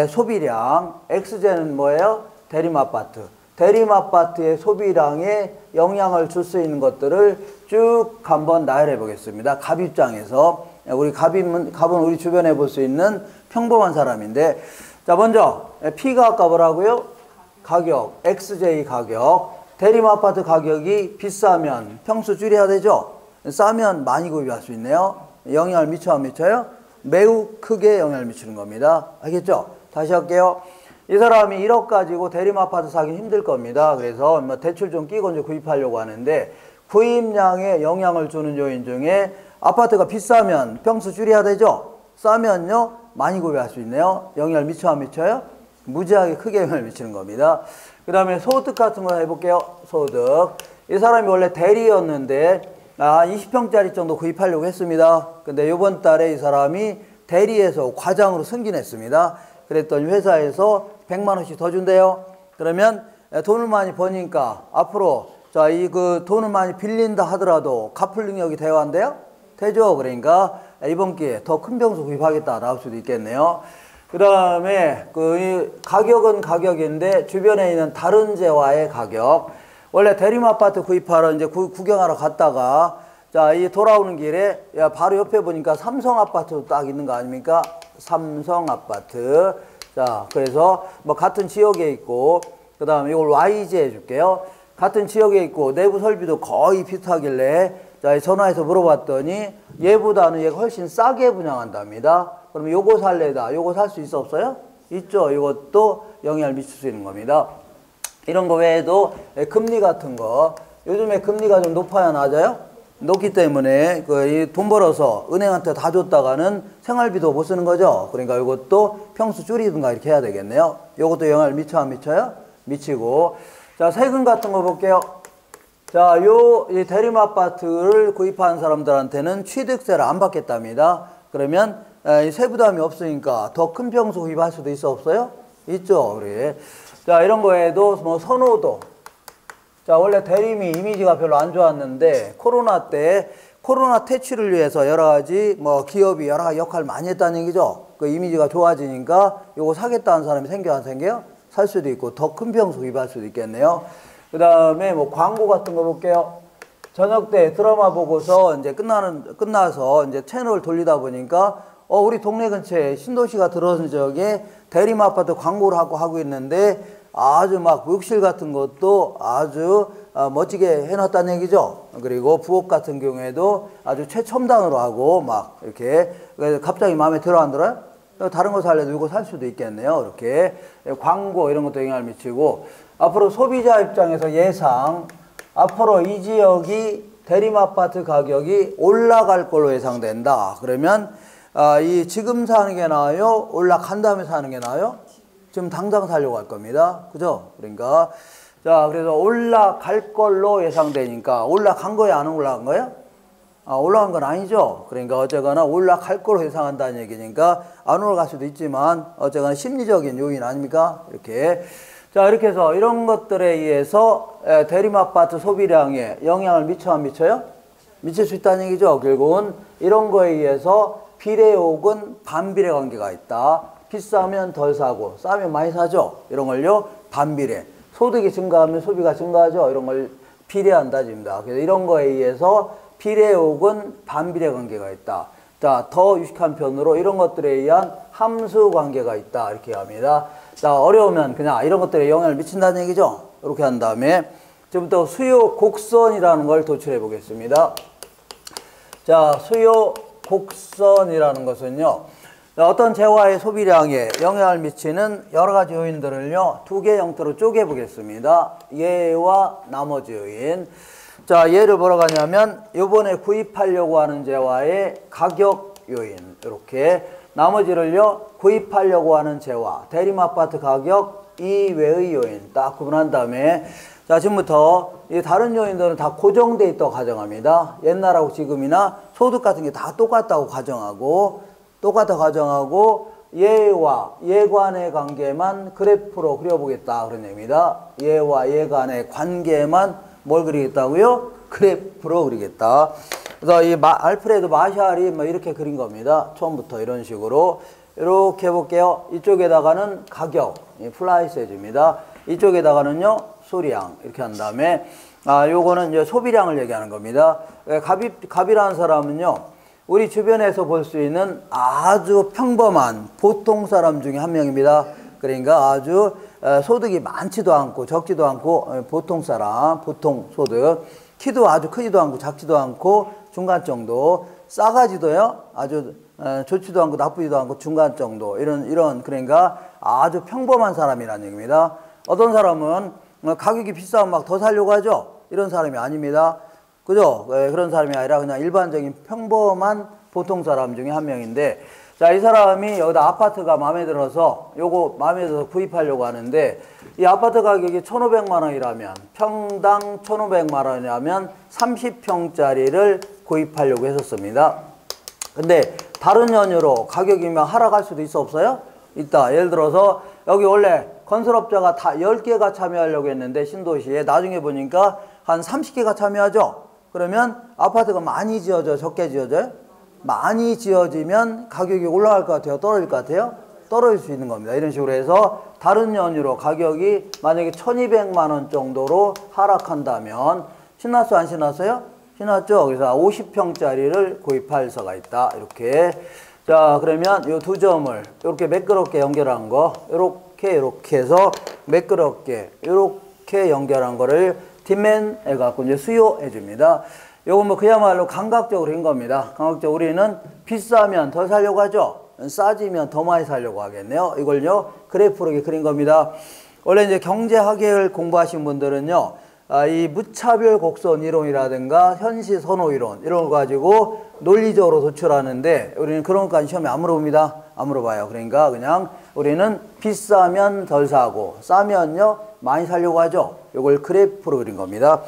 소비량. XJ는 뭐예요? 대림아파트. 대림아파트의 소비량에 영향을 줄 수 있는 것들을 쭉 한번 나열해 보겠습니다. 갑 입장에서. 우리 갑은 우리 주변에 볼 수 있는 평범한 사람인데, 자, 먼저 P가 아까 뭐라고요? 가격, XJ 가격. 대림아파트 가격이 비싸면 평수 줄여야 되죠? 싸면 많이 구입할 수 있네요. 영향을 미쳐 안 미쳐요? 매우 크게 영향을 미치는 겁니다. 알겠죠? 다시 할게요. 이 사람이 1억 가지고 대림아파트 사기 힘들 겁니다. 그래서 뭐 대출 좀 끼고 이제 구입하려고 하는데, 구입량에 영향을 주는 요인 중에 아파트가 비싸면 평수 줄여야 되죠? 싸면요 많이 구입할 수 있네요. 영향을 미쳐 안 미쳐요? 무지하게 크게 영향을 미치는 겁니다. 그 다음에 소득 같은 거 해볼게요. 소득. 이 사람이 원래 대리였는데 20평짜리 정도 구입하려고 했습니다. 근데 이번 달에 이 사람이 대리에서 과장으로 승진했습니다. 그랬더니 회사에서 100만 원씩 더 준대요. 그러면 돈을 많이 버니까 앞으로 자, 그 돈을 많이 빌린다 하더라도 갚을 능력이 돼야 한대요? 되죠. 그러니까 이번 기회에 더 큰 평수 구입하겠다 나올 수도 있겠네요. 그 다음에 이 가격은 가격인데 주변에 있는 다른 재화의 가격. 원래 대림아파트 구입하러 이제 구경하러 갔다가 자, 이 돌아오는 길에 바로 옆에 보니까 삼성아파트도 딱 있는 거 아닙니까? 삼성아파트. 자, 그래서 뭐 같은 지역에 있고, 그 다음에 이걸 YG 해줄게요. 같은 지역에 있고 내부 설비도 거의 비슷하길래 자, 전화해서 물어봤더니 얘보다는 얘가 훨씬 싸게 분양한답니다. 그러면 요거 살래다. 요거 살 수 있어 없어요? 있죠. 이것도 영향을 미칠 수 있는 겁니다. 이런 거 외에도 금리 같은 거. 요즘에 금리가 좀 높아야 낮아요? 높기 때문에 돈 벌어서 은행한테 다 줬다가는 생활비도 못 쓰는 거죠. 그러니까 이것도 평수 줄이든가 이렇게 해야 되겠네요. 요것도 영향을 미쳐 안 미쳐요? 미치고. 자, 세금 같은 거 볼게요. 자, 이 대림아파트를 구입하는 사람들한테는 취득세를 안 받겠답니다. 그러면 세부담이 없으니까 더 큰 평수 구입할 수도 있어 없어요? 있죠. 그래. 자, 이런 거에도 뭐 선호도. 자, 원래 대림이 이미지가 별로 안 좋았는데 코로나 때 코로나 퇴치를 위해서 여러 가지 뭐 기업이 여러 가지 역할을 많이 했다는 얘기죠. 그 이미지가 좋아지니까 요거 사겠다는 사람이 생겨 안 생겨요? 살 수도 있고 더 큰 평수 구입할 수도 있겠네요. 그 다음에 뭐 광고 같은 거 볼게요. 저녁 때 드라마 보고서 이제 끝나서 이제 채널 돌리다 보니까 우리 동네 근처에 신도시가 들어선 지역에 대림아파트 광고를 하고 있는데 아주 막 욕실 같은 것도 아주 멋지게 해놨다는 얘기죠. 그리고 부엌 같은 경우에도 아주 최첨단으로 하고 막 이렇게 갑자기 마음에 들어 안 들어요? 다른 거 살려도 이거 살 수도 있겠네요. 이렇게 광고 이런 것도 영향을 미치고 앞으로 소비자 입장에서 예상 앞으로 이 지역이 대림아파트 가격이 올라갈 걸로 예상된다. 그러면 이 지금 사는 게 나아요? 올라간 다음에 사는 게 나아요? 지금 당장 살려고 할 겁니다. 그죠? 그러니까 자, 그래서 올라갈 걸로 예상되니까 올라간 거예요? 안 올라간 거예요? 올라간 건 아니죠. 그러니까 어쨌거나 올라갈 걸로 예상한다는 얘기니까 안 올라갈 수도 있지만 어쨌거나 심리적인 요인 아닙니까? 이렇게. 자, 이렇게 해서 이런 것들에 의해서 대림아파트 소비량에 영향을 미쳐 안 미쳐요? 미칠 수 있다는 얘기죠. 결국은 이런 거에 의해서 비례 혹은 반비례 관계가 있다. 비싸면 덜 사고 싸면 많이 사죠. 이런 걸요 반비례. 소득이 증가하면 소비가 증가하죠. 이런 걸 비례한다 집니다. 그래서 이런 거에 의해서 비례 혹은 반비례 관계가 있다. 자, 더 유식한 편으로 이런 것들에 의한 함수 관계가 있다. 이렇게 합니다. 자, 어려우면 그냥 이런 것들에 영향을 미친다는 얘기죠. 이렇게 한 다음에 지금부터 수요 곡선이라는 걸 도출해 보겠습니다. 자, 수요 곡선이라는 것은요. 어떤 재화의 소비량에 영향을 미치는 여러 가지 요인들을요, 두 개 형태로 쪼개 보겠습니다. 예와 나머지 요인. 자, 예를 보러 가냐면, 요번에 구입하려고 하는 재화의 가격 요인. 이렇게. 나머지를요, 구입하려고 하는 재화, 대림아파트 가격 이외의 요인. 딱 구분한 다음에, 자, 지금부터 이 다른 요인들은 다 고정돼 있다고 가정합니다. 옛날하고 지금이나 소득 같은 게 다 똑같다고 가정하고, 얘와 얘 간의 관계만 그래프로 그려보겠다 그런 얘기입니다. 얘와 얘 간의 관계만 뭘 그리겠다고요? 그래프로 그리겠다. 그래서 이 알프레드 마샬이 뭐 이렇게 그린 겁니다. 처음부터 이런 식으로 이렇게 해볼게요. 이쪽에다가는 가격, 플라이스 해줍니다. 이쪽에다가는요 소량 이렇게 한 다음에 요거는 이제 소비량을 얘기하는 겁니다. 갑이라는 사람은요 우리 주변에서 볼 수 있는 아주 평범한 보통 사람 중에 한 명입니다. 그러니까 아주 소득이 많지도 않고 적지도 않고 보통 사람, 보통 소득, 키도 아주 크지도 않고 작지도 않고 중간 정도, 싸가지도요 아주 좋지도 않고 나쁘지도 않고 중간 정도, 이런 그러니까 아주 평범한 사람이라는 얘기입니다. 어떤 사람은 가격이 비싸면 막 더 살려고 하죠. 이런 사람이 아닙니다. 그죠? 그런 사람이 아니라 그냥 일반적인 평범한 보통 사람 중에 한 명인데, 자, 이 사람이 여기다 아파트가 마음에 들어서 요거 마음에 들어서 구입하려고 하는데, 이 아파트 가격이 1,500만 원이라면, 평당 1,500만 원이라면 30평짜리를 구입하려고 했었습니다. 근데 다른 연유로 가격이 막 하락할 수도 있어 없어요? 있다. 예를 들어서 여기 원래 건설업자가 다 10개가 참여하려고 했는데 신도시에 나중에 보니까 한 30개가 참여하죠. 그러면 아파트가 많이 지어져요? 적게 지어져요? 많이 지어지면 가격이 올라갈 것 같아요? 떨어질 것 같아요? 떨어질 수 있는 겁니다. 이런 식으로 해서 다른 연유로 가격이 만약에 1,200만 원 정도로 하락한다면 신났어요? 안 신났어요? 신났죠? 그래서 50평짜리를 구입할 수가 있다. 이렇게. 자, 그러면 이 두 점을 이렇게 매끄럽게 연결한 거, 이렇게 해서 매끄럽게 이렇게 연결한 거를 디맨 해갖고 이제 수요해 줍니다. 요거 뭐 그야말로 감각적으로 한 겁니다. 감각적으로 우리는 비싸면 더 살려고 하죠. 싸지면 더 많이 살려고 하겠네요. 이걸요 그래프로 그린 겁니다. 원래 이제 경제학을 공부하신 분들은요 이 무차별 곡선 이론이라든가 현시 선호 이론 이런 거 가지고 논리적으로 도출하는데 우리는 그런 것까지 시험에 안 물어봅니다. 안 물어봐요. 그러니까 그냥 우리는 비싸면 덜 사고 싸면요 많이 살려고 하죠. 이걸 그래프로 그린 겁니다.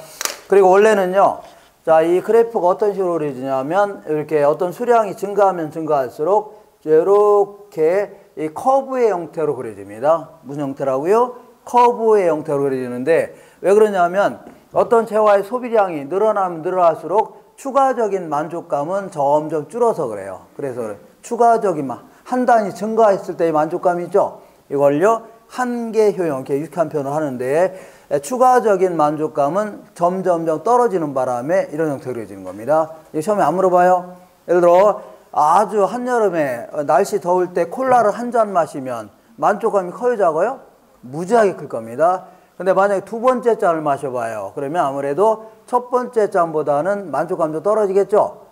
그리고 원래는요 자, 이 그래프가 어떤 식으로 그려지냐면 이렇게 어떤 수량이 증가하면 증가할수록 이렇게 이 커브의 형태로 그려집니다. 무슨 형태라고요? 커브의 형태로 그려지는데 왜 그러냐면 어떤 재화의 소비량이 늘어나면 늘어날수록 추가적인 만족감은 점점 줄어서 그래요. 그래서 추가적인 한 단위 증가했을 때의 만족감이 있죠. 이걸요 한계 효용, 이렇게 유익한 표현을 하는데 추가적인 만족감은 점점점 떨어지는 바람에 이런 형태로 그려지는 겁니다. 이거 시험에 안 물어봐요. 예를 들어 아주 한여름에 날씨 더울 때 콜라를 한 잔 마시면 만족감이 커요 작아요? 무지하게 클 겁니다. 근데 만약에 두 번째 잔을 마셔봐요. 그러면 아무래도 첫 번째 잔보다는 만족감도 떨어지겠죠.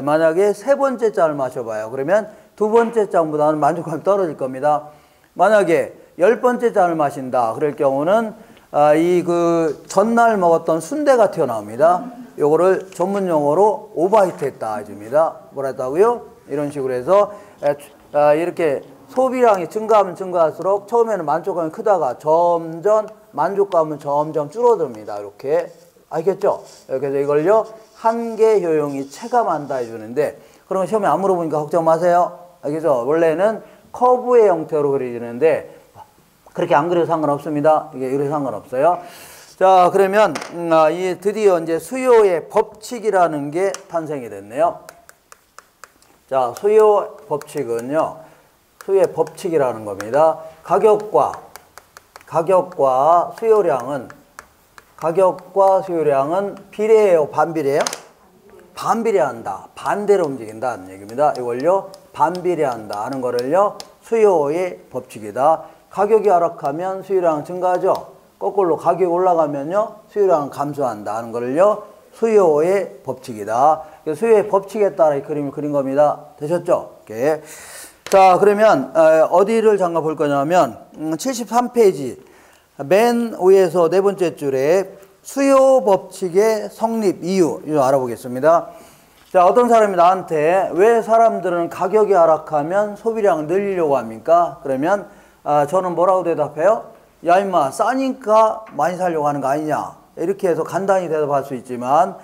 만약에 세 번째 잔을 마셔봐요. 그러면 두 번째 잔보다는 만족감이 떨어질 겁니다. 만약에 10번째 잔을 마신다. 그럴 경우는 이 전날 먹었던 순대가 튀어나옵니다. 요거를 전문 용어로 오버히트 했다 해줍니다. 뭐라 했다고요? 이런 식으로 해서 이렇게 소비량이 증가하면 증가할수록 처음에는 만족감이 크다가 점점 만족감은 점점 줄어듭니다. 이렇게 알겠죠? 그래서 이걸요 한계 효용이 체감한다 해주는데 그런 거 시험에 안 물어보니까 걱정 마세요. 알겠죠? 원래는 커브의 형태로 그려지는데 그렇게 안 그려도 상관없습니다. 이게 이래도 상관없어요. 자, 그러면 이 드디어 이제 수요의 법칙이라는 게 탄생이 됐네요. 자, 수요 법칙은요. 수요의 법칙이라는 겁니다. 가격과 수요량은 비례해요, 반비례해요? 반비례한다. 반대로 움직인다는 얘기입니다. 이걸요. 반비례한다 하는 거를요. 수요의 법칙이다. 가격이 하락하면 수요량은 증가하죠. 거꾸로 가격이 올라가면요. 수요량은 감소한다 하는 거를요. 수요의 법칙이다. 수요의 법칙에 따라 이 그림을 그린 겁니다. 되셨죠? 이렇게. 자, 그러면 어디를 잠깐 볼 거냐면 73페이지 맨 위에서 네 번째 줄에 수요 법칙의 성립 이유 이거 알아보겠습니다. 자, 어떤 사람이 나한테 왜 사람들은 가격이 하락하면 소비량을 늘리려고 합니까? 그러면 저는 뭐라고 대답해요? 야 임마 싸니까 많이 살려고 하는 거 아니냐 이렇게 해서 간단히 대답할 수 있지만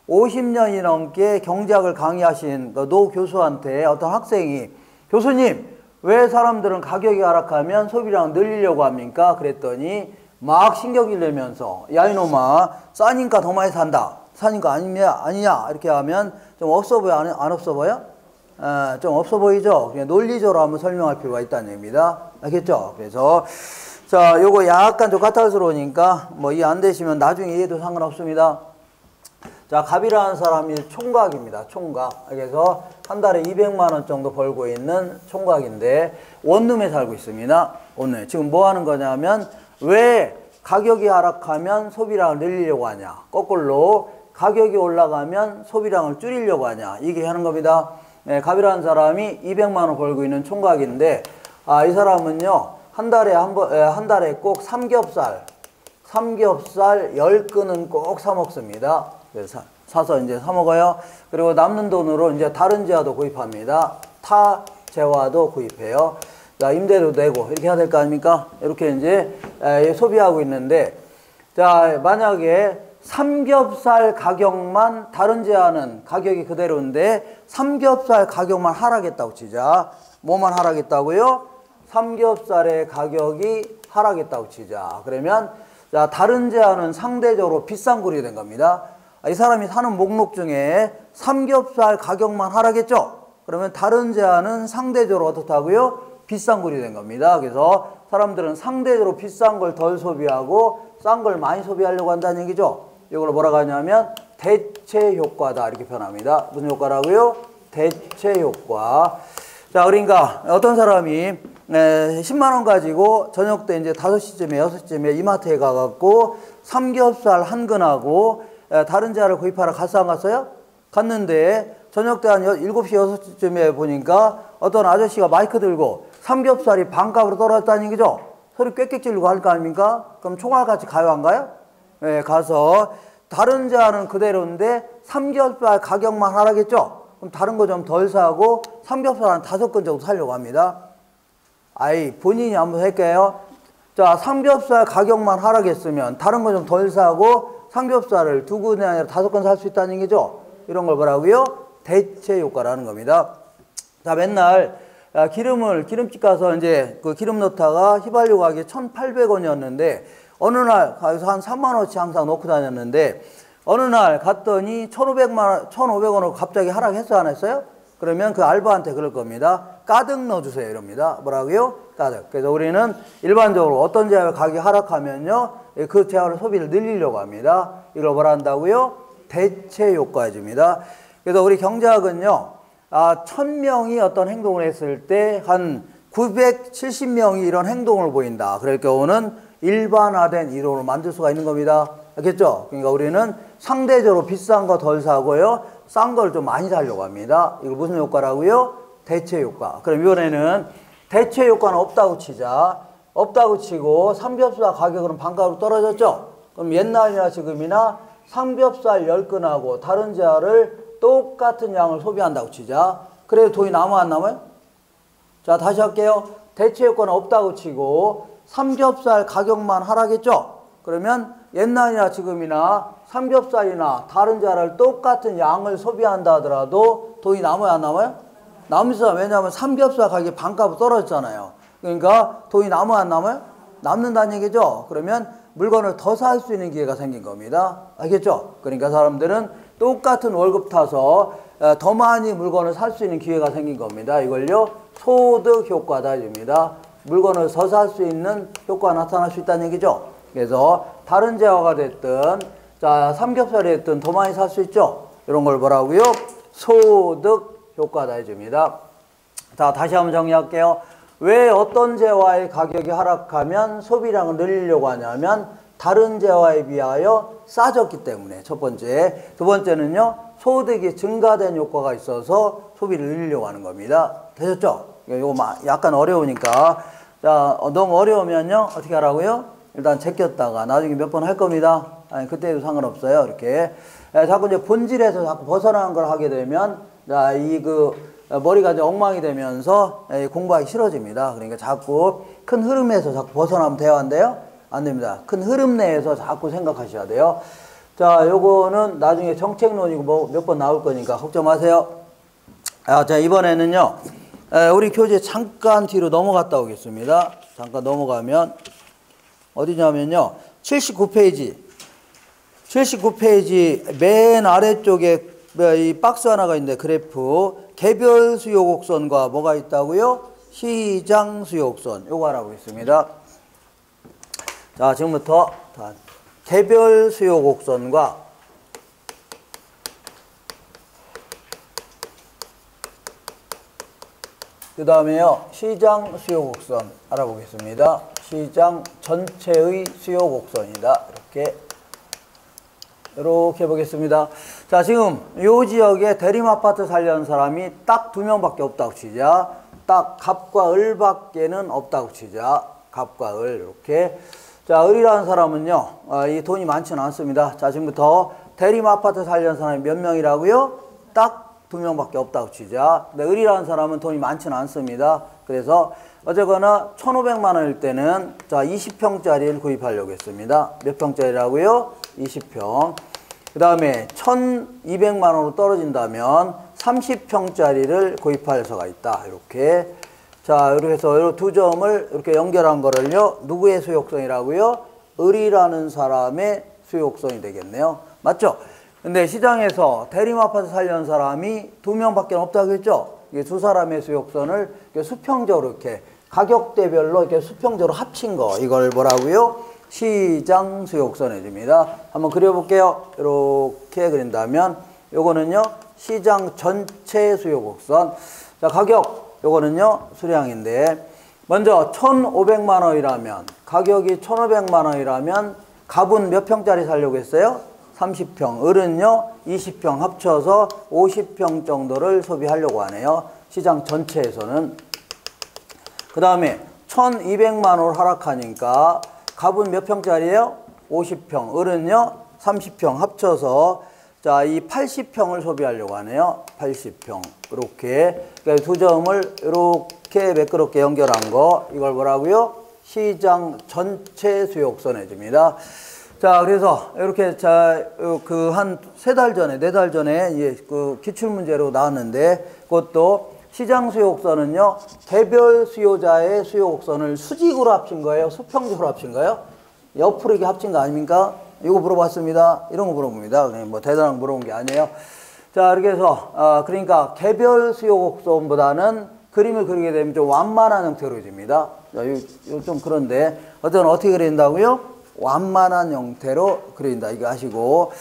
50년이 넘게 경제학을 강의하신 그 노 교수한테 어떤 학생이 교수님 왜 사람들은 가격이 하락하면 소비량을 늘리려고 합니까? 그랬더니 막 신경질 내면서 야 이놈아 싸니까 더 많이 산다 사니까 아니냐 이렇게 하면 좀 없어 보여 안 없어 보여? 좀 없어 보이죠? 그냥 논리적으로 한번 설명할 필요가 있다는 얘기입니다. 알겠죠? 그래서 자 요거 약간 좀 까탈스러우니까 뭐 이해 안 되시면 나중에 이해도 상관없습니다. 자 갑이라는 사람이 총각입니다. 총각. 그래서 한 달에 200만 원 정도 벌고 있는 총각인데 원룸에 살고 있습니다. 오늘 지금 뭐 하는 거냐면 왜 가격이 하락하면 소비량을 늘리려고 하냐 거꾸로 가격이 올라가면 소비량을 줄이려고 하냐 이게 하는 겁니다. 네, 갑이라는 사람이 200만 원 벌고 있는 총각인데 이 사람은요 한 달에 꼭 삼겹살 10근은 꼭 사 먹습니다. 그래서 사서 이제 사 먹어요. 그리고 남는 돈으로 이제 다른 재화도 구입합니다. 타 재화도 구입해요. 자, 임대료 내고 이렇게 해야 될 거 아닙니까? 이렇게 이제 소비하고 있는데 자, 만약에 삼겹살 가격만 다른 재화는 가격이 그대로인데 삼겹살 가격만 하락했다고 치자. 뭐만 하락했다고요? 삼겹살의 가격이 하락했다고 치자. 그러면 자, 다른 재화는 상대적으로 비싼 꼴이 된 겁니다. 이 사람이 사는 목록 중에 삼겹살 가격만 하락했죠? 그러면 다른 재화는 상대적으로 어떻다고요? 비싼 꼴이 된 겁니다. 그래서 사람들은 상대적으로 비싼 걸 덜 소비하고 싼 걸 많이 소비하려고 한다는 얘기죠. 이걸 뭐라고 하냐면 대체 효과다 이렇게 표현합니다. 무슨 효과라고요? 대체 효과. 자, 그러니까 어떤 사람이 10만 원 가지고 저녁 때 이제 5시쯤에 6시쯤에 이마트에 가갖고 삼겹살 한 근하고 다른 재화를 구입하러 갔어 안 갔어요? 갔는데 저녁 때 한 7시 6시쯤에 보니까 어떤 아저씨가 마이크 들고 삼겹살이 반값으로 떨어졌다는 얘기죠. 소리 꽥꽥 지르고 할 거 아닙니까? 그럼 총알같이 가요 안 가요? 네, 가서 다른 재화는 그대로인데 삼겹살 가격만 하락했죠? 그럼 다른 거 좀 덜 사고 삼겹살 한 5근 정도 사려고 합니다. 본인이 한번 할게요. 자, 삼겹살 가격만 하락했으면 다른 거 좀 덜 사고 삼겹살을 2근이 아니라 5근 살 수 있다는 얘기죠. 이런 걸 뭐라고요? 대체 효과라는 겁니다. 자, 맨날 기름집 가서 이제 그 기름 넣다가 휘발유 가격이 1,800원이었는데 어느 날 가서 한 3만 원어치 항상 넣고 다녔는데 어느 날 갔더니 1,500원으로 갑자기 하락했어 안 했어요? 그러면 그 알바한테 그럴 겁니다. 가득 넣어주세요 이럽니다. 뭐라고요? 가득. 그래서 우리는 일반적으로 어떤 재화 가격이 하락하면요 그 재화를 소비를 늘리려고 합니다. 이걸 뭐라 한다고요? 대체 효과 해줍니다. 그래서 우리 경제학은요 1000명이 어떤 행동을 했을 때 한 970명이 이런 행동을 보인다. 그럴 경우는 일반화된 이론을 만들 수가 있는 겁니다. 알겠죠? 그러니까 우리는 상대적으로 비싼 거 덜 사고요. 싼 걸 좀 많이 사려고 합니다. 이거 무슨 효과라고요? 대체 효과. 그럼 이번에는 대체 효과는 없다고 치자. 없다고 치고 삼겹살 가격은 반값으로 떨어졌죠? 그럼 옛날이나 지금이나 삼겹살 10근하고 다른 재화를 똑같은 양을 소비한다고 치자. 그래도 돈이 남아 안 남아요? 자, 다시 할게요. 대체 효과는 없다고 치고 삼겹살 가격만 하락했죠? 그러면 옛날이나 지금이나 삼겹살이나 다른 재화를 똑같은 양을 소비한다 하더라도 돈이 남아요 안 남아요? 남습니다. 왜냐하면 삼겹살 가격이 반값으로 떨어졌잖아요. 그러니까 돈이 남아요 안 남아요? 남는다는 얘기죠. 그러면 물건을 더 살 수 있는 기회가 생긴 겁니다. 알겠죠? 그러니까 사람들은 똑같은 월급 타서 더 많이 물건을 살 수 있는 기회가 생긴 겁니다. 이걸요 소득 효과다 해줍니다. 물건을 더 살 수 있는 효과가 나타날 수 있다는 얘기죠. 그래서 다른 재화가 됐든 자 삼겹살이 됐든 더 많이 살 수 있죠. 이런 걸 뭐라고요? 소득 효과다 해줍니다. 자, 다시 한번 정리할게요. 왜 어떤 재화의 가격이 하락하면 소비량을 늘리려고 하냐면 다른 재화에 비하여 싸졌기 때문에 첫 번째. 두 번째는요 소득이 증가된 효과가 있어서 소비를 늘리려고 하는 겁니다. 되셨죠? 이거 약간 어려우니까 자 너무 어려우면요 어떻게 하라고요? 일단 제꼈다가 나중에 몇 번 할 겁니다. 그때도 상관없어요. 이렇게 자꾸 이제 본질에서 자꾸 벗어나는 걸 하게 되면 자 머리가 이제 엉망이 되면서 공부하기 싫어집니다. 그러니까 자꾸 큰 흐름에서 자꾸 벗어나면 돼야 한대요. 안 됩니다. 큰 흐름 내에서 자꾸 생각하셔야 돼요. 자, 요거는 나중에 정책론이고 뭐 몇 번 나올 거니까 걱정 마세요. 자, 이번에는요, 우리 교재 잠깐 뒤로 넘어갔다 오겠습니다. 잠깐 넘어가면, 어디냐면요, 79페이지. 79페이지 맨 아래쪽에 이 박스 하나가 있는데, 그래프. 개별 수요 곡선과 뭐가 있다고요? 시장 수요 곡선. 요거 알아보겠습니다. 자, 지금부터 개별 수요 곡선과 그 다음에요, 시장 수요 곡선 알아보겠습니다. 시장 전체의 수요 곡선이다. 이렇게 보겠습니다. 자, 지금 이 지역에 대림아파트 살려는 사람이 딱 2명밖에 없다고 치자. 딱 갑과 을밖에는 없다고 치자. 갑과 을, 이렇게. 자, 을이라는 사람은요, 이 돈이 많지는 않습니다. 자, 지금부터 대림아파트 살려는 사람이 몇 명이라고요? 딱 2명밖에 없다고 치자. 근데 을이라는 사람은 돈이 많지는 않습니다. 그래서 어쨌거나 1,500만 원일 때는 자, 20평짜리를 구입하려고 했습니다. 몇 평짜리라고요? 20평. 그 다음에 1,200만 원으로 떨어진다면 30평짜리를 구입할 수가 있다. 이렇게. 자, 이렇게 해서 이 두 점을 이렇게 연결한 거를요, 누구의 수요곡선이라고요? 을이라는 사람의 수요곡선이 되겠네요. 맞죠? 근데 시장에서 대림아파트 살려는 사람이 2명밖에 없다고 했죠? 이게 두 사람의 수요곡선을 수평적으로 이렇게 가격대별로 이렇게 수평적으로 합친 거, 이걸 뭐라고요? 시장 수요곡선 해줍니다. 한번 그려볼게요. 이렇게 그린다면 요거는요, 시장 전체 수요곡선. 자, 가격 요거는요, 수량인데 먼저 1,500만 원이라면, 가격이 1,500만 원이라면 갑은 몇 평짜리 살려고 했어요? 30평. 을은요, 20평 합쳐서 50평 정도를 소비하려고 하네요. 시장 전체에서는. 그 다음에 1,200만 원을 하락하니까 갑은 몇 평짜리예요? 50평. 을은요, 30평 합쳐서 자, 이 80평을 소비하려고 하네요. 80평. 이렇게. 그러니까 두 점을 이렇게 매끄럽게 연결한 거, 이걸 뭐라고요? 시장 전체 수요곡선 해줍니다. 자, 그래서 이렇게 자, 그 한 3달 전에, 4달 전에 예, 그 기출문제로 나왔는데, 그것도 시장 수요곡선은요, 개별 수요자의 수요곡선을 수직으로 합친 거예요? 수평적으로 합친 거예요? 옆으로 이렇게 합친 거 아닙니까? 이거 물어봤습니다. 이런 거 물어봅니다. 뭐 대단한 거 물어본 게 아니에요. 자, 이렇게 해서, 그러니까 개별 수요곡선보다는 그림을 그리게 되면 좀 완만한 형태로 그려집니다. 이거 좀 그런데, 어떻게 그린다고요? 완만한 형태로 그린다. 이거 아시고.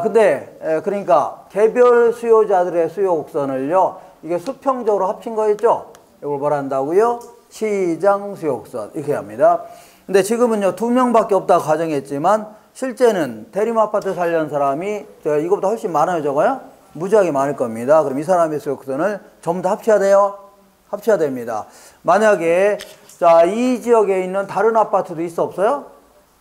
근데, 그러니까 개별 수요자들의 수요곡선을요, 이게 수평적으로 합친 거 있죠? 이걸 뭐라 한다고요? 시장 수요곡선. 이렇게 합니다. 근데 지금은요, 2명밖에 없다고 가정했지만, 실제는 대림아파트 살려는 사람이 이거보다 훨씬 많아요, 저거요? 무지하게 많을 겁니다. 그럼 이 사람의 수요곡선을 전부 다 합쳐야 돼요? 합쳐야 됩니다. 만약에, 자, 이 지역에 있는 다른 아파트도 있어, 없어요?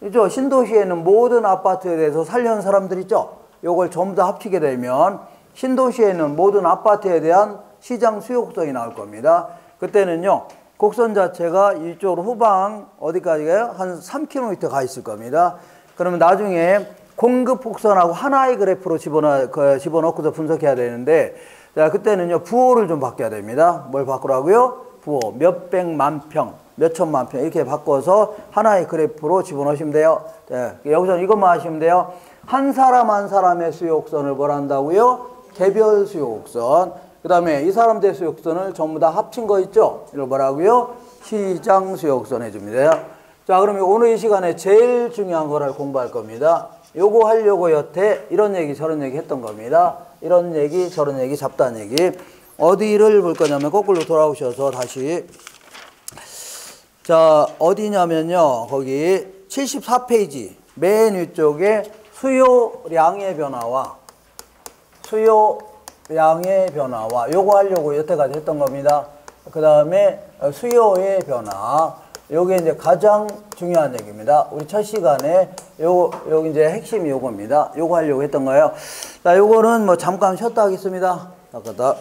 있죠? 신도시에는 모든 아파트에 대해서 살려는 사람들 있죠? 요걸 전부 다 합치게 되면, 신도시에는 모든 아파트에 대한 시장 수요곡선이 나올 겁니다. 그때는요, 곡선 자체가 이쪽으로 후방 어디까지 가요? 한 3km 가 있을 겁니다. 그러면 나중에 공급 곡선하고 하나의 그래프로 집어넣고서 분석해야 되는데, 자, 그때는요, 부호를 좀 바꿔야 됩니다. 뭘 바꾸라고요? 부호. 몇백만 평, 몇천만 평, 이렇게 바꿔서 하나의 그래프로 집어넣으시면 돼요. 자, 여기서는 이것만 하시면 돼요. 한 사람 한 사람의 수요곡선을 뭘 한다고요? 개별 수요곡선. 그 다음에 이 사람들의 수요곡선을 전부 다 합친 거 있죠? 이걸 뭐라고요? 시장 수요곡선 해줍니다. 자, 그러면 오늘 이 시간에 제일 중요한 거를 공부할 겁니다. 요거 하려고 여태 이런 얘기 저런 얘기 했던 겁니다. 이런 얘기 저런 얘기 잡다한 얘기. 어디를 볼 거냐면 거꾸로 돌아오셔서 다시. 자, 어디냐면요, 거기 74페이지 맨 위쪽에 수요량의 변화와 요거 하려고 여태까지 했던 겁니다. 그 다음에 수요의 변화. 요게 이제 가장 중요한 얘기입니다. 우리 첫 시간에 여기 이제 핵심이 요겁니다. 요거 하려고 했던 거예요. 자, 요거는 뭐 잠깐 쉬었다 하겠습니다. 잠깐.